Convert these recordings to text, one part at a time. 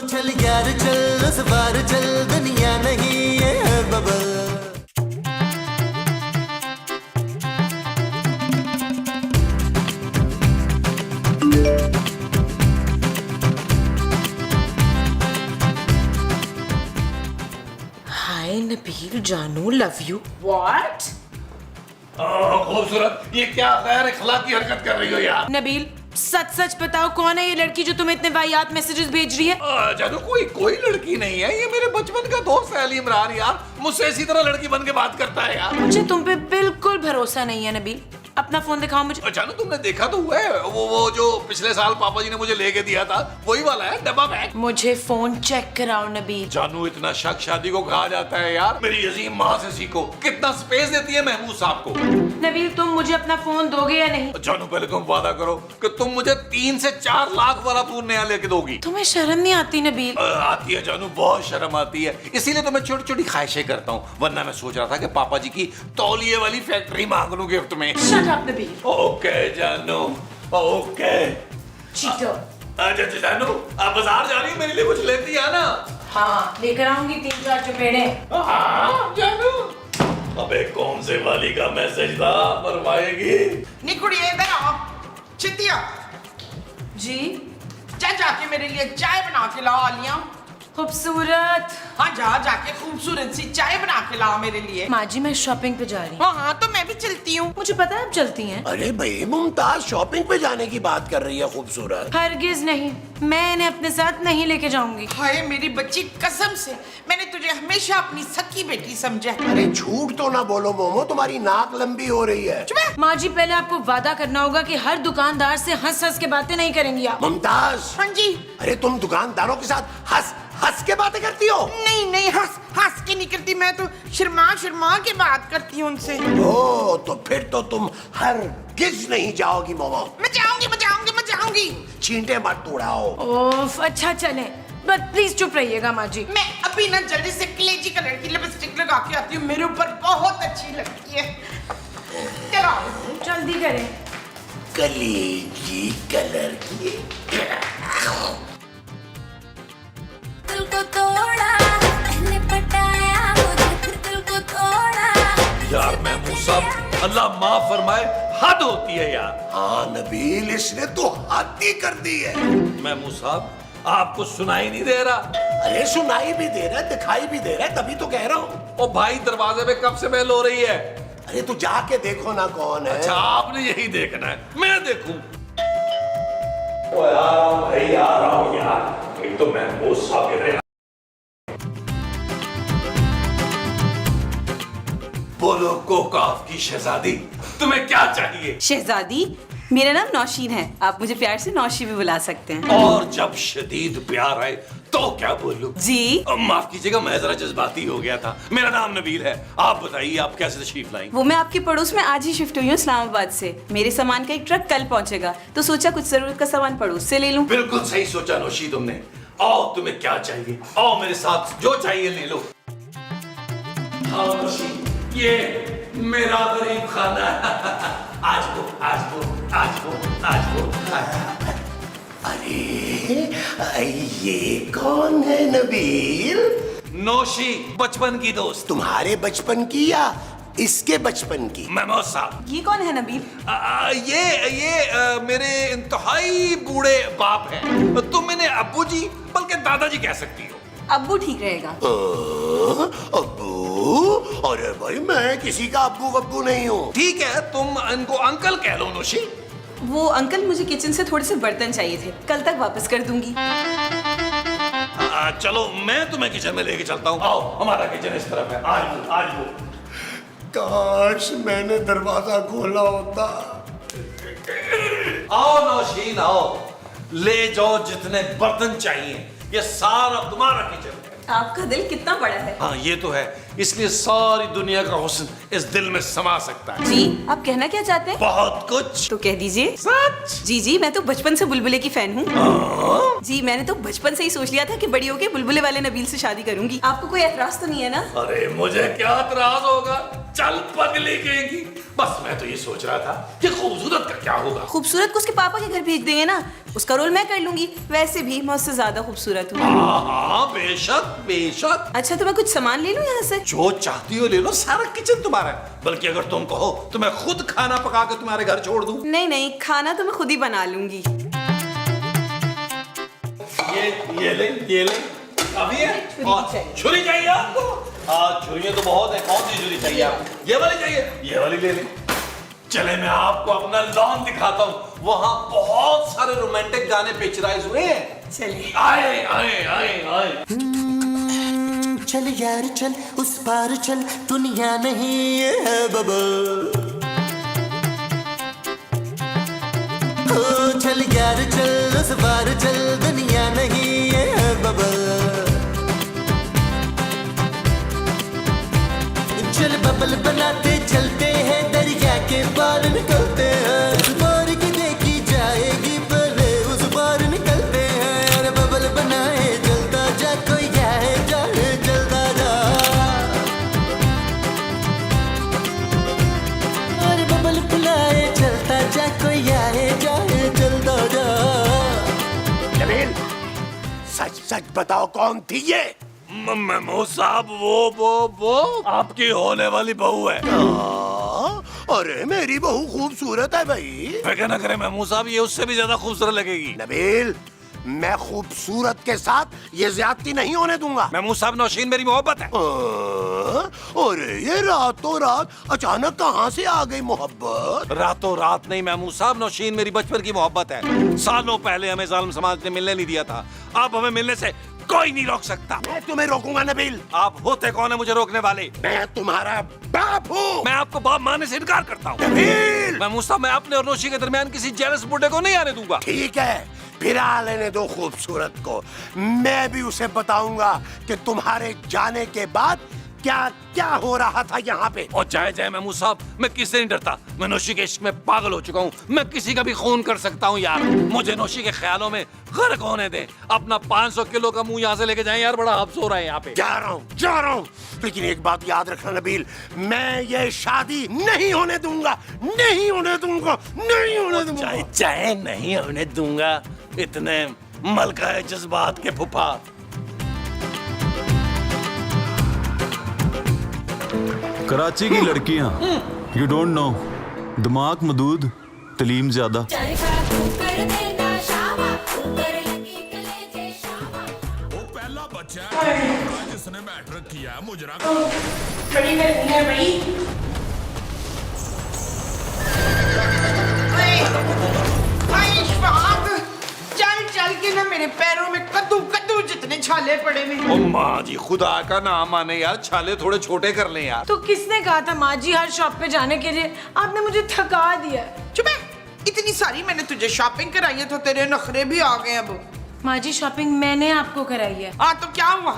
चल यार चल उस बार चल दुनिया नहीं ये है बबल। हाय नबील जानू लव यू। What? खूबसूरत, ये क्या गैर अखलाकी हरकत कर रही हो यार? नबील सच सच बताओ कौन है ये लड़की जो तुम्हें इतने वाहियात मैसेजेस भेज रही है? जानू कोई लड़की नहीं है, ये मेरे बचपन का दोस्त है अली इमरान यार। मुझसे इसी तरह लड़की बन के बात करता है यार। मुझे तुम पे बिल्कुल भरोसा नहीं है नबील, अपना फोन दिखाओ मुझे। जानू तुमने देखा तो हुआ है वो जो पिछले साल पापा जी ने मुझे लेके दिया था, वही वाला है डब्बा बैग। मुझे फोन चेक कराओ नबील। जानू इतना शक शादी को कहा जाता है यार। मेरी अजीम माँ से सीखो, कितना स्पेस देती है महमूद साहब को। नबील तुम मुझे अपना फोन दोगे या नहीं? जानू पहले तुम वादा करो कि तुम मुझे 3 से 4 लाख वाला फोन नया लेके दोगी। तुम्हें शर्म नहीं आती नबील? आती है जानू, बहुत शर्म आती है, इसीलिए तो मैं छोटी छोटी ख्वाहिशें करता हूँ। वरना मैं सोच रहा था कि पापा जी की तौलिए वाली फैक्ट्री मांग लूं गिफ्ट में। Shut up Nabeel. ओके जानू, ओके। चीटर। अच्छा जानू, आप बाजार जा रही हो, मेरे लिए कुछ लेती है ना? हाँ लेकर आऊंगी 3-4 चपेड़े। हाँ जानू। अबे कौन से वाली का मैसेज था, फरमाएगी? निकुड़िए इधर आओ। चितिया जी जा जाके मेरे लिए चाय बना के लाओ आलिया। खूबसूरत। हाँ जा जाके खूबसूरत सी चाय बना के लाओ मेरे लिए। माँ जी मैं शॉपिंग पे जा रही हूँ। हाँ हाँ तो मैं भी चलती हूँ। मुझे पता है आप चलती हैं। अरे भाई मुमताज शॉपिंग पे जाने की बात कर रही है खूबसूरत। हरगिज नहीं, मैं इन्हें अपने साथ नहीं लेके जाऊंगी। हाय मेरी बच्ची, कसम से मैंने तुझे हमेशा अपनी सच्ची बेटी समझा है। अरे झूठ तो ना बोलो मोमो, तुम्हारी नाक लंबी हो रही है। माँ जी पहले आपको वादा करना होगा कि हर दुकानदार से हंस हंस के बातें नहीं करेंगी आप। मुमताज। हाँ जी। अरे तुम दुकानदारों के साथ हंस हंस के बातें करती हो? नहीं नहीं हंस हंस के नहीं करती, मैं तो शर्मा शर्मा के बात करती हूँ उनसे। ओ तो फिर तो तुम हरगिज नहीं जाओगी मोमो। मैं जाऊंगी मैं जाऊंगी मैं जाऊंगी। छींटे मत तोड़ाओ। ओफ अच्छा चले, बट प्लीज चुप रहिएगा माँ जी। मैं अभी ना जल्दी से कलेजी कलर की लिपस्टिक लगा के आती हूँ, मेरे ऊपर बहुत अच्छी लगती है। चलो जल्दी करें। कलेजी कलर की। दिल को तोड़ा, मैंने पटाया मुझे फिर दिल को तोड़ा। यार महमूद साहब, अल्लाह माफ फरमाए, हद होती है यार। हाँ नबील, इसने तो हद ही कर दी है। महमूद साहब आपको सुनाई नहीं दे रहा? अरे सुनाई भी दे रहा है, दिखाई भी दे रहा है, तभी तो कह रहा हूँ। ओ भाई दरवाजे पे कब से बेल हो रही है? अरे तू जाके देखो ना कौन है। अच्छा आपने यही देखना है, मैं देखूं? ओ यार भाई आ रहा हूं यार, एक तो महमूद साहब कह रहे हैं। बोलो कोकाफ की शहजादी, तुम्हें क्या चाहिए? शहजादी, मेरा नाम नौशीन है, आप मुझे प्यार से नौशी भी बुला सकते हैं। और जब शदीद प्यार है तो क्या बोलूं? जी माफ कीजिएगा, मैं जरा जज्बाती हो गया था। मेरा नाम नबील है। आप बताइए आप कैसे तशरीफ लाई? वो मैं आपके पड़ोस में आज ही शिफ्ट हुई हूँ इस्लामाबाद से। मेरे सामान का एक ट्रक कल पहुंचेगा, तो सोचा कुछ जरूरत का सामान पड़ोस से ले लूं। बिल्कुल सही सोचा नौशी तुमने। आओ तुम्हें क्या चाहिए, आओ मेरे साथ, जो चाहिए ले लो। हाँ नौशी, ये मेरा गरीब खाना है। आज वो आज वो आज वो आज वो। अरे ये कौन है नबील? नौशी बचपन की दोस्त। तुम्हारे बचपन की या इसके बचपन की? महमूद साहब, ये कौन है नबील? ये मेरे इंतहाई बूढ़े बाप हैं। तुम इन्हें अब्बू जी बल्कि दादाजी कह सकती हो। अब्बू ठीक रहेगा। अब्बू? अरे भाई मैं किसी का अब्बू अब्बू नहीं हूँ। ठीक है, तुम इनको अंकल कह लो नौशी। वो अंकल मुझे किचन से थोड़े से बर्तन चाहिए थे, कल तक वापस कर दूंगी। चलो मैं तुम्हें किचन में लेके चलता हूँ। आओ, हमारा किचन इस तरफ है। आज वो। काश मैंने दरवाजा खोला होता। आओ नौशीन आओ, ले जाओ जितने बर्तन चाहिए, ये सारा तुम्हारा किचन है। आपका दिल कितना बड़ा है। हाँ ये तो है, इसलिए सारी दुनिया का हुस्न इस दिल में समा सकता है। जी आप कहना क्या चाहते हैं? बहुत कुछ। तो कह दीजिए। सच। जी जी मैं तो बचपन से बुलबुले की फैन हूँ। जी मैंने तो बचपन से ही सोच लिया था कि बड़ी होके बुलबुले वाले नबील से शादी करूंगी। आपको कोई एतराज तो नहीं है ना? अरे मुझे क्या एतराज होगा, चल पगली कहेगी। बस मैं तो ये सोच रहा था कि खूबसूरत का क्या होगा। खूबसूरत को उसके पापा के घर भेज देंगे ना, उसका रोल मैं कर लूंगी। वैसे भी मैं उससे ज्यादा खूबसूरत हूँ। हाँ बेशक बेशक। अच्छा तो मैं कुछ सामान ले लूं यहाँ से? जो चाहती हो ले लो, सारा किचन तुम्हारा है। बल्कि अगर तुम कहो तो मैं खुद खाना पका के तुम्हारे घर छोड़ दूं। नहीं नहीं खाना तो मैं खुद ही बना लूंगी। ये ले अभी है। छुरी चाहिए आपको? हाँ छुरी तो बहुत है। कौन सी छुरी चाहिए आपको? ये वाली चाहिए? ये वाली ले ले। चले मैं आपको अपना लॉन दिखाता हूँ, वहाँ बहुत सारे रोमांटिक गाने पिक्चराइज हुए हैं। चलिए। आए आए आए आए। चल यार चल उस पार चल, दुनिया नहीं ये है बबल। ओ चल यार चल उस पार चल, दुनिया नहीं ये है बबल। चल बबल बनाते चलते हैं, दरिया के पार निकलते हैं। उस पार की देखी जाएगी पहले उस पार निकलते हैं। अरे बबल बनाए चलता जा, कोई आए जाए चलता जा। अरे बबल बुलाए चलता जा, कोई आए जाए चलता जा। नबील सच सच बताओ कौन थी ये? मेमू साहब वो आपकी होने वाली बहू है। अरे मेरी बहू खूबसूरत है भाई। फिक्र न करें मेमू साहब, ये उससे भी ज्यादा खूबसूरत लगेगी। नबील मैं खूबसूरत के साथ ये ज्यादती नहीं होने दूंगा। मेमू साहब नौशीन मेरी मोहब्बत है। अरे ये रातों रात अचानक कहाँ से आ गई मोहब्बत? रातों रात नहीं मेमू साहब, नौशीन मेरी बचपन की मोहब्बत है। सालों पहले हमें जालिम समाज ने मिलने नहीं दिया था, अब हमें मिलने से कोई नहीं रोक सकता। मैं तुम्हें रोकूंगा नबील। आप होते कौन है मुझे रोकने वाले? मैं तुम्हारा बाप हूँ। मैं आपको बाप मानने से इनकार करता हूँ। नबील मेमू साहब मैं अपने और नौशी के दरमियान किसी जेलस बुड्ढे को नहीं आने दूंगा। ठीक है फिर आ लेने दो खूबसूरत को। मैं भी उसे बताऊंगा कि तुम्हारे जाने के बाद क्या क्या हो रहा था यहाँ पे। और जय जय मेमू साहब, मैं किससे नहीं डरता। मैं नौशी के इश्क में पागल हो चुका हूँ। मैं किसी का भी खून कर सकता हूँ यार। मुझे नौशी के ख्यालों में गर्क होने दे। अपना 500 किलो का मुंह यहाँ से लेके जाएं यार, बड़ा हब्स हो रहा है यहाँ पे। जा रहा हूँ लेकिन एक बात याद रखना नबील, मैं ये शादी नहीं होने दूंगा, नहीं होने दूंगा, नहीं होने दूंगा। चाहे चाहे नहीं होने दूंगा। इतने मलका है जज्बात के फुफा। कराची की लड़कियां यू डोंट नो, दिमाग मदूद तलीम ज्यादा। चरखा तू कर देना शामा, तू कर लगी कलेजे शामा। वो पहला बच्चा है जिसने मैट्रिक किया मुजरा। बड़ी गर्मी है भाई। चल चल के ना मेरे पैरों में कद्दू कद्दू जितने छाले पड़े हुए। ओ माँ जी खुदा का नाम माने यार, छाले थोड़े छोटे कर लें यार। तो किसने कहा था माँ जी हर शॉप पे जाने के लिए? आपने मुझे थका दिया। चुप है, इतनी सारी मैंने तुझे शॉपिंग कराई है तो तेरे नखरे भी आ गए अब। माँ जी शॉपिंग मैंने आपको कराई है। हाँ तो क्या हुआ?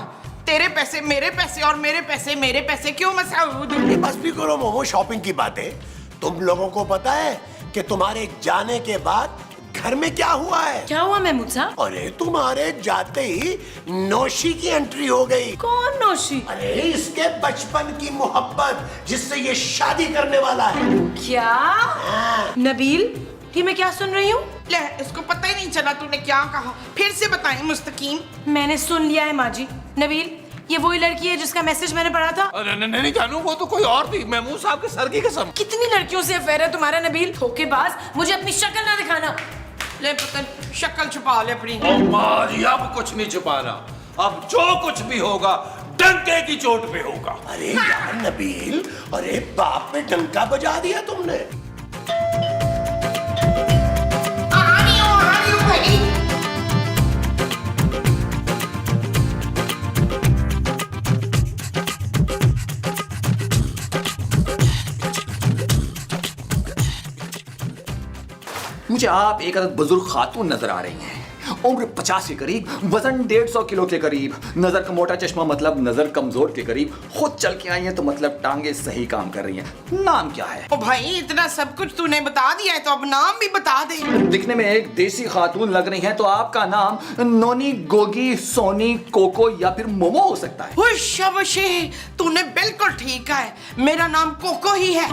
तेरे पैसे मेरे पैसे और मेरे पैसे क्यों मसऊद? ये बस भी करो मोमो शॉपिंग की बातें। तुम लोगों को पता है कि तुम्हारे जाने के बाद घर में क्या हुआ है? क्या हुआ महमूद साहब? अरे तुम्हारे जाते ही नौशी की एंट्री हो गई। कौन नौशी? अरे इसके बचपन की मोहब्बत जिससे ये शादी करने वाला है। क्या? नबील ये मैं क्या सुन रही हूँ? ले इसको पता ही नहीं चला तूने क्या कहा। फिर से बताएं मुस्तकीम। मैंने सुन लिया है माँ जी। नबील ये वही लड़की है जिसका मैसेज मैंने पढ़ा था? अरे नहीं जानू, वो तो कोई और थी। मेमू साहब के सर की कसम। कितनी लड़कियों से अफेयर है तुम्हारा नबील? धोखेबाज, मुझे अपनी शक्ल ना दिखाना। ले पता शक्ल छुपा ले अपनी। ओ माँ जी अब कुछ नहीं छुपाना, अब जो कुछ भी होगा डंके की चोट पे होगा। अरे यार नबील, अरे बाप पे डंका बजा दिया तुमने। आ रही हूँ भाई। मुझे आप एक अदद बुजुर्ग खातून नजर आ रही हैं उम्र 50 के करीब, वजन 150 किलो के करीब, नजर का मोटा चश्मा मतलब नजर कमजोर के करीब, खुद चल के आई है तो मतलब टांगे सही काम कर रही हैं। नाम क्या है? ओ भाई इतना सब कुछ तूने बता दिया है तो अब नाम भी बता दे। दिखने में एक देसी खातून लग रही हैं तो आपका नाम नोनी, गोगी, सोनी, कोको या फिर मोमो हो सकता है। ओए शाबाशी, तूने बिल्कुल ठीक कहा है, मेरा नाम कोको ही है।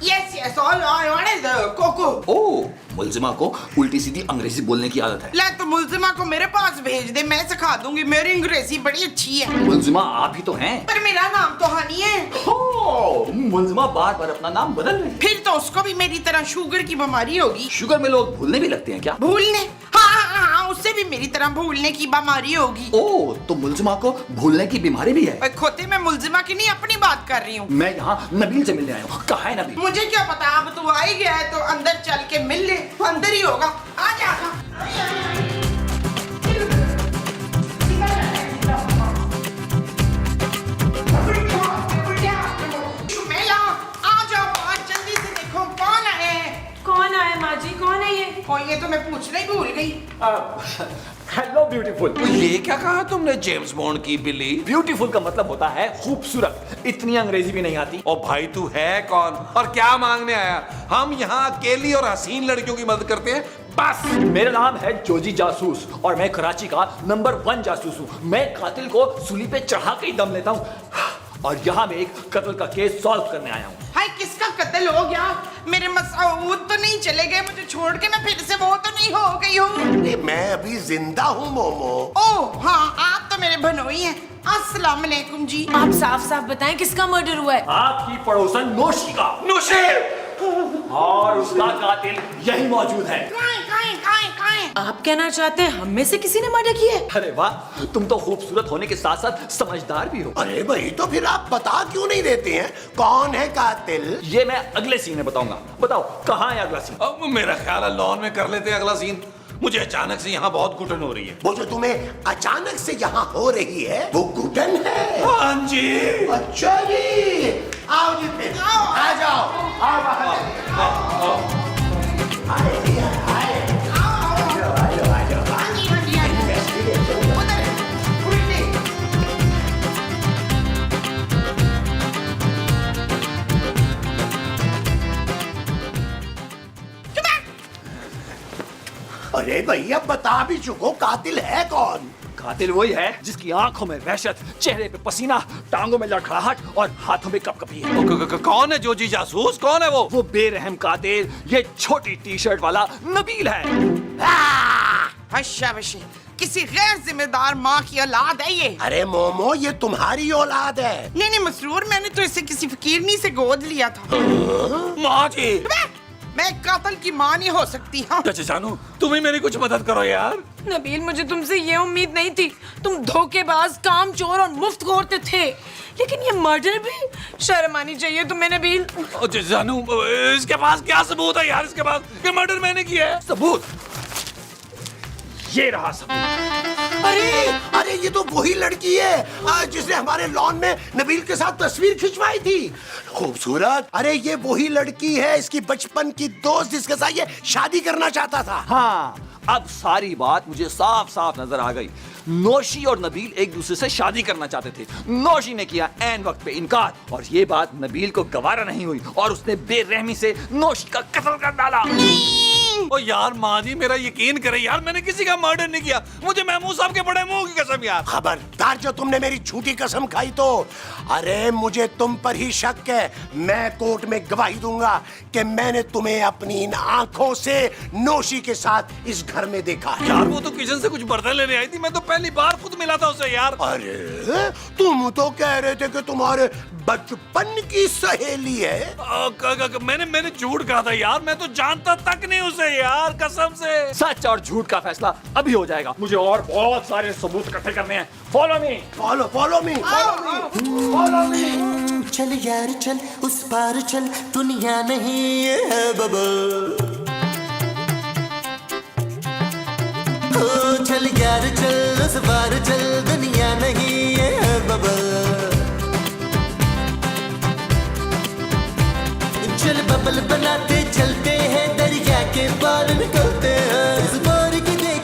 Yes, yes, all I want is Coco. ओ, मुल्जिमा को उल्टी सीधी अंग्रेजी बोलने की आदत है। ले तो मुल्जिमा को मेरे पास भेज दे, मैं सिखा दूंगी, मेरी अंग्रेजी बड़ी अच्छी है। मुल्जिमा आप ही तो हैं। पर मेरा नाम तो हनी है। हो, मुल्जिमा बार बार अपना नाम बदल रही है। फिर तो उसको भी मेरी तरह शुगर की बीमारी होगी। शुगर में लोग भूलने भी लगते हैं क्या? भूलने? हाँ, उससे भी मेरी तरह भूलने की बीमारी होगी। ओ, तो मुल्जिमा को भूलने की बीमारी भी है। खोते में मुल्जिमा की नहीं, अपनी बात कर रही हूँ। मैं यहाँ नबील से मिलने आया हूँ। कहाँ है नबील? मुझे क्या पता, अब तू आ ही गया है तो अंदर चल के मिल ले, अंदर ही होगा। आ जा। कौन आया माँ जी, कौन है ये? और ये तो मैं पूछना ही भूल गई। Hello beautiful. ये क्या कहा तुमने जेम्स बॉन्ड की बिल्ली? ब्यूटीफुल का मतलब होता है खूबसूरत। इतनी अंग्रेजी भी नहीं आती। ओ भाई तू है कौन और क्या मांगने आया? हम यहाँ अकेली और हसीन लड़कियों की मदद करते हैं बस। मेरा नाम है जोजी जासूस और मैं कराची का नंबर 1 जासूस हूँ। मैं कातिल को सूली पे चढ़ा के ही दम लेता हूँ और यहाँ मैं एक कत्ल का केस सॉल्व करने आया हूँ। हाय, किसका कत्ल हो गया? मेरे मसऊद तो नहीं चले गए मुझे छोड़ के? मैं फिर से वो तो नहीं हो गई हूँ? मैं अभी जिंदा हूँ मोमो। ओह हाँ, आप तो मेरे भनोई हैं। अस्सलाम वालेकुम जी। आप साफ साफ बताएं किसका मर्डर हुआ है? आपकी पड़ोसन नोशी का। नोशी! और उसका कातिल यही मौजूद है। आप कहना चाहते हैं हम में से किसी ने मर्डर किया है? अरे वाह, तुम तो खूबसूरत होने के साथ साथ समझदार भी हो। अरे भाई, तो फिर आप बता क्यों नहीं देते हैं कौन है कातिल? ये मैं अगले सीन में बताऊंगा। बताओ कहाँ है अगला सीन? अब मेरा ख्याल है लॉन में कर लेते हैं अगला सीन। मुझे अचानक से यहाँ बहुत घुटन हो रही है। वो जो तुम्हें अचानक से यहाँ हो रही है वो घुटन है? हाँ जी। अच्छा जी, आओ जी फिर, आ जाओ, आओ बाहर। अरे भैया, बता भी चुको, कातिल है कौन? कातिल वही है जिसकी आंखों में वहशत, चेहरे पे पसीना, टांगों में लड़खड़ाहट और हाथों में कपकपी है। कौन है जोजी जासूस? कौन है वो? वो बेरहम कातिल ये छोटी टी शर्ट वाला नबील है। शाबाशी, किसी गैर जिम्मेदार माँ की औलाद है ये। अरे मोमो, ये तुम्हारी औलाद है। नहीं मसरूर, मैंने तो इसे किसी फकीरनी से गोद लिया था। माँ जी, मैं कातिल की माँ नहीं हो सकती। हाँ जानू, तुम ही मेरी कुछ मदद करो यार। नबील, मुझे तुमसे ये उम्मीद नहीं थी। तुम धोखेबाज, कामचोर और मुफ्तखोर थे, लेकिन ये मर्डर भी? शर्म आनी चाहिए तुम्हें नबील। जानू, इसके पास क्या सबूत है यार? इसके पास कि मर्डर मैंने किया है? सबूत ये रहा सबूत। अरे ये तो वही लड़की है जिसने हमारे लॉन में नबील के साथ तस्वीर खिंचवाई थी। खूबसूरत। अरे ये वही लड़की है, इसकी बचपन की दोस्त जिसके साथ ये शादी करना चाहता था। हाँ, अब सारी बात मुझे साफ साफ नजर आ गई। नौशी और नबील एक दूसरे से शादी करना चाहते थे। नौशी ने किया ऐन वक्त पे इनकार और ये बात नबील को गवारा नहीं हुई और उसने बेरहमी से नौशी का कत्ल कर डाला। ओ यार माँ जी, मेरा यकीन करे यार, मैंने किसी का मर्डर नहीं किया। मुझे महमूद साहब के बड़े मुंह की कसम यार। खबरदार, जो तुमने मेरी झूठी कसम खाई तो। अरे मुझे तुम पर ही शक है। मैं कोर्ट में गवाही दूंगा कि मैंने तुम्हें अपनी इन आंखों से नौशी के साथ इस घर में देखा है। यार वो तो किचन से कुछ बर्तन लेने आई थी, मैं तो पहली बार खुद मिला था उसे यार। अरे तुम तो कह रहे थे कि तुम्हारे बचपन की सहेली है। मैंने झूठ कहा था यार, मैं तो जानता तक नहीं उसे यार, कसम से। सच और झूठ का फैसला अभी हो जाएगा। मुझे और बहुत सारे सबूत इकट्ठे करने हैं। Follow me, follow me, follow me. चल यार चल, उस पार चल, दुनिया नहीं है बबल। ओ चल यार चल, उस पार चल, दुनिया नहीं है बबल। चल बबल बनाते चलते हैं, दरिया के पार निकलते हैं। इस बार की देख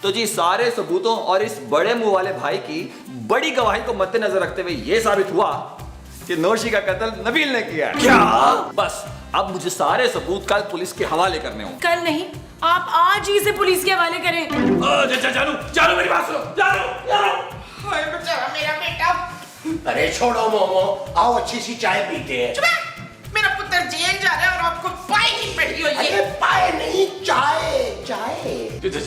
तो जी सारे सबूतों और इस बड़े मुंह वाले भाई की बड़ी गवाही को मद्देनजर रखते हुए ये साबित हुआ कि नौशी का कत्ल नबील ने किया है। क्या? बस अब मुझे सारे सबूत कल पुलिस के हवाले करने होंगे। कल नहीं, आप आज ही इसे पुलिस के हवाले करें। जानू जानू मेरी बात सुनो, जानू जानू। हाय बेचारा मेरा बेटा। अरे छोड़ो मोमो, आओ अच्छी सी चाय पीते हैं। चुप है। मेरा पुत्र जेल जा रहा है और आपको पाई की बैठी हुई अरे है। पाए नहीं, चाय चाय।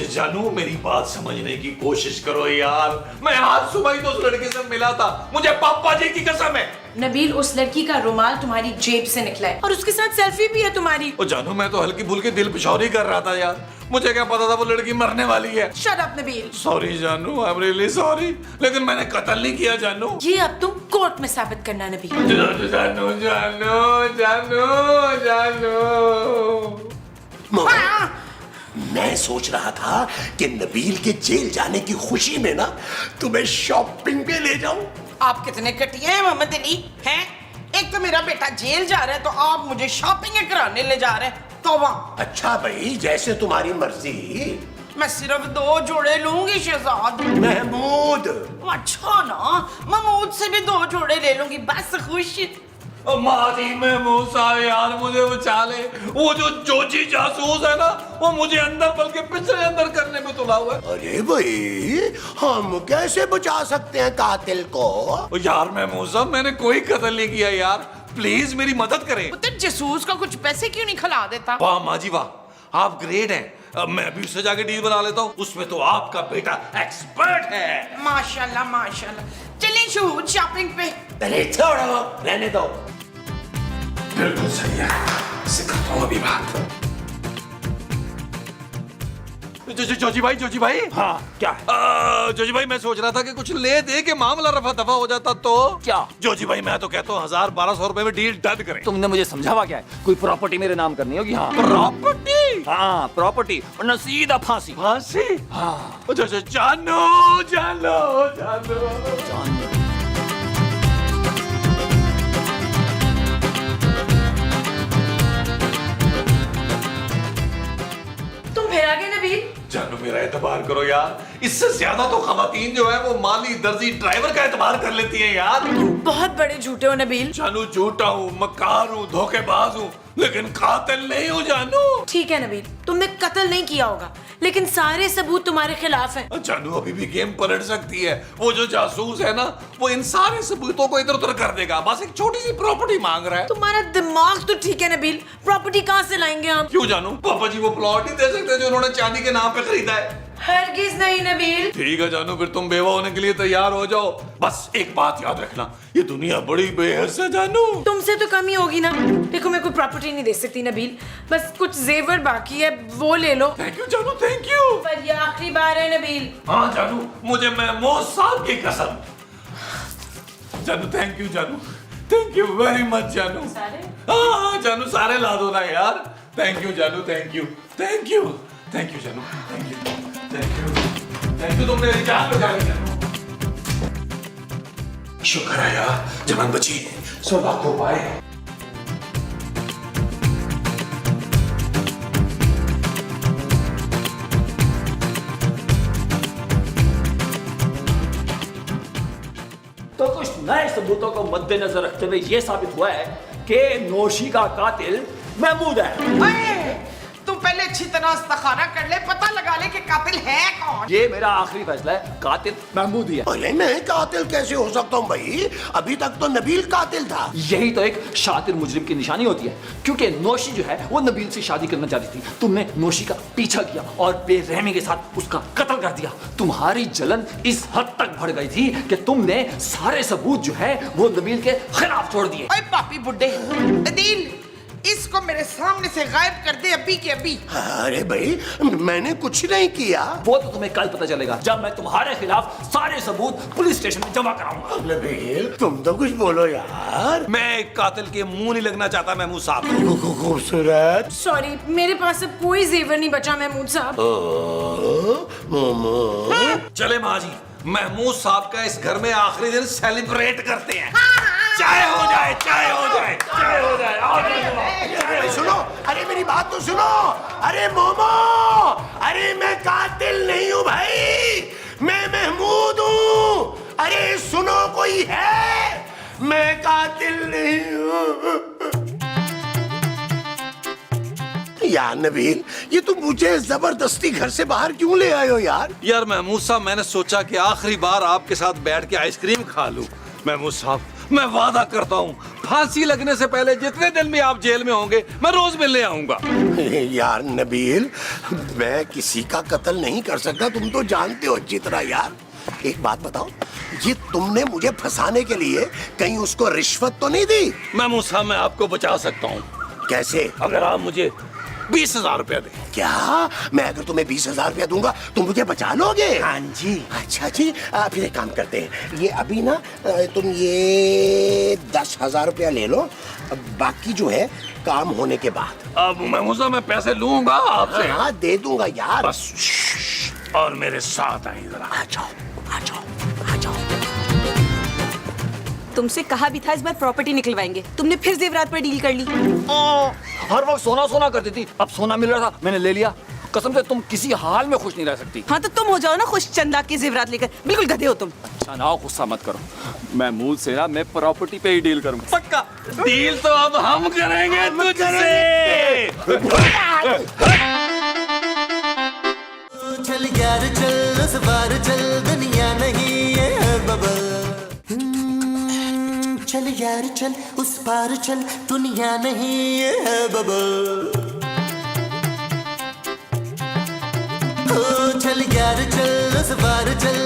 जानू मेरी बात समझने की कोशिश करो यार। मैं आज सुबह ही तो उस लड़के से मिला था, मुझे पापा जी की कसम है। नबील, उस लड़की का रुमाल तुम्हारी जेब से निकला है और उसके साथ सेल्फी भी है तुम्हारी। ओ जानू मैं तो हल्की फुल्की दिल पिछौरी कर रहा था यार, मुझे क्या पता था वो लड़की मरने वाली है। Shut up Nabeel. सॉरी जानू, आई एम रियली सॉरी, लेकिन मैंने कत्ल नहीं किया जानू। ये अब तुम कोर्ट में साबित करना नबील। जानू जानू जानू जानू जानू। मोमो, मैं सोच रहा था कि नबील के जेल जाने की खुशी में ना तुम्हें शॉपिंग पे ले जाऊं। आप कितने कटिए हैं मोहम्मद अली हैं? एक तो मेरा बेटा जेल जा रहा है तो आप मुझे शॉपिंग कराने ले जा रहे हैं। तौबा। अच्छा भाई, जैसे तुम्हारी मर्जी। मैं सिर्फ 2 जोड़े लूंगी शहजाद। महमूद। अच्छा ना, महमूद से भी 2 जोड़े ले लूंगी, बस खुश। माजी महमूद साहब यार मुझे बचा ले, वो जो जोजी जासूस है ना वो मुझे अंदर बल्कि पिछले अंदर करने में तुला हुआ है। अरे भाई, हम कैसे बचा सकते हैं कातिल को? यार महमूद साहब मैंने कोई कत्ल नहीं किया यार, प्लीज मेरी मदद करें। पुत्र जसूस का कुछ पैसे क्यों नहीं खिला देता? वाह माजी वाह, आप ग्रेट हैं। अब मैं भी उससे जाके डील बना लेता हूँ, उसमें तो आपका बेटा एक्सपर्ट है। माशाल्लाह माशाल्लाह। चलिए शहूद शॉपिंग पे। अरे छोड़ो, रहने दो। बिल्कुल सही है, सिखाता हूँ अभी बात। जोजी भाई। हाँ क्या है? जोजी भाई मैं सोच रहा था कि कुछ ले दे के मामला रफा दफा हो जाता तो। क्या? जोजी भाई मैं तो कहता हूँ 1000-1200 रुपए में डील डन करें। तुमने मुझे समझावा क्या है? कोई प्रॉपर्टी मेरे नाम करनी होगी। हाँ प्रॉपर्टी? हाँ प्रॉपर्टी, वरना सीधा फांसी। फांसी? हाँ जानो। तुम फिर आ गए नबील। जानू मेरा एतबार करो यार, इससे ज्यादा तो खवातीन जो है वो माली, दर्जी, ड्राइवर का एतबार कर लेती हैं यार। बहुत बड़े झूठे हो नबील। जानू झूठा हूँ, मक्कार हूँ, धोखेबाज हूँ, लेकिन कातिल नहीं हूँ जानू। ठीक है नबील, तुमने कत्ल नहीं किया होगा, लेकिन सारे सबूत तुम्हारे खिलाफ हैं। जानू अभी भी गेम पलट सकती है, वो जो जासूस है ना वो इन सारे सबूतों को इधर उधर कर देगा, बस एक छोटी सी प्रॉपर्टी मांग रहा है। तुम्हारा दिमाग तो ठीक है नबील, प्रॉपर्टी कहाँ से लाएंगे हम? क्यों जानू, पापा जी वो प्लॉट ही दे सकते हैं जो उन्होंने चांदी के नाम पे खरीदा है। हरगिज नहीं नबील। ठीक है जानू, फिर तुम बेवा होने के लिए तैयार हो जाओ। बस एक बात याद रखना, ये दुनिया बड़ी बेहद है जानू। तुमसे तो कमी होगी ना। देखो मैं कोई प्रॉपर्टी नहीं दे सकती नबील, बस कुछ जेवर बाकी है वो ले लो। थैंक यू जानू, थैंक यू। पर ये आखिरी बार है नबील। हाँ जानू, मुझे महमूद साहब की कसम। जानू थैंक यू जानू, थैंक यू वेरी मच जानू। सारे? हाँ जानू सारे ला दो ना यार। थैंक यू जानू, thank you thank you thank you जानू, thank you thank you thank you, तुम मेरी जान बचा ली जानू। शुक्र है यार, जवान बची, सौभाग्य पाए। तो कुछ नए सबूतों को मद्देनजर रखते हुए यह साबित हुआ है कि नौशी का कातिल महमूद है। अरे, तू पहले अच्छी तरह इस्तिखारा कर ले, पता लगा ले कि कातिल है कौन। ये मेरा आखिरी फैसला है, कातिल महमूद ही है। अरे मैं कातिल कैसे हो सकता हूँ भाई? अभी तक तो नबील कातिल था। यही तो एक शातिर मुजरिम की निशानी होती है, क्योंकि नौशी जो है वो नबील से शादी करना चाहती थी। तुमने नौशी का पीछा किया और बेरहमी के साथ उसका कत्ल कर दिया। तुम्हारी जलन इस हद तक बढ़ गई थी कि तुमने सारे सबूत जो है वो नबील के खिलाफ छोड़ दिए। ओए पापी बुड्ढे, अदील इसको मेरे सामने से गायब कर दे अभी के अभी। अरे भाई, मैंने कुछ नहीं किया। वो तो तुम्हें कल पता चलेगा जब मैं तुम्हारे खिलाफ सारे सबूत पुलिस स्टेशन में जमा कराऊंगा। नबील तुम तो कुछ बोलो यार। मैं एक कातिल के मुंह नहीं लगना चाहता महमूद साहब। खूबसूरत। सॉरी, मेरे पास अब कोई जेवर नहीं बचा महमूद साहब। मोमो। चले माँ जी, महमूद साहब का इस घर में आखिरी दिन सेलिब्रेट करते हैं। चाय हो जाए, चाय हो जाए, चाय हो जाए। सुनो, अरे मेरी बात तो सुनो। अरे मोमो, अरे मैं कातिल नहीं हूँ भाई, मैं महमूद हूँ। अरे सुनो, कोई है? मैं कातिल नहीं हूँ। यार नबील, ये तुम मुझे जबरदस्ती घर से बाहर क्यों ले आए हो यार? यार महमूद साहब, मैंने सोचा कि आखिरी बार आपके साथ बैठ के आइसक्रीम खा लूं। महमूद साहब, मैं वादा करता हूँ फांसी लगने से पहले जितने दिन भी आप जेल में होंगे मैं रोज मिलने आऊंगा। यार नबील, मैं किसी का कत्ल नहीं कर सकता, तुम तो जानते हो अच्छी तरह। यार एक बात बताओ, ये तुमने मुझे फंसाने के लिए कहीं उसको रिश्वत तो नहीं दी? महमूद साहब, मैं आपको बचा सकता हूँ। कैसे? अगर आप मुझे 20,000 रुपया दें। क्या? मैं अगर तुम्हें 20,000 रुपया दूंगा तुम मुझे बचा लोगे? हाँ जी। अच्छा जी, फिर एक काम करते हैं, ये अभी ना तुम ये 10,000 रुपया ले लो, बाकी जो है काम होने के बाद। अब महमूद साहब, मैं पैसे लूंगा आपसे। हाँ दे दूंगा यार। बस और मेरे साथ आइए जरा। आ जाओ, आ जाओ, आ जाओ। तुमसे कहा भी था इस बार प्रॉपर्टी निकलवाएंगे, तुमने फिर जेवरात पर डील कर ली। हर वक्त सोना सोना करती थी, अब सोना मिल रहा था मैंने ले लिया। कसम से तुम किसी हाल में खुश नहीं रह सकती। हाँ तो तुम हो जाओ ना खुश, चंद लाख के जेवरात लेकर। बिल्कुल गधे हो तुम। अच्छा ना, गुस्सा मत करो। महमूद से ना मैं प्रॉपर्टी पे ही डील करूंगा। पक्का डील तो अब हम करेंगे तुझसे। चल यार चल, उस बार चल, दुनिया नहीं है बबल। चल यार चल, उस पार चल, दुनिया नहीं है बबल। चल यार चल, उस बार चल।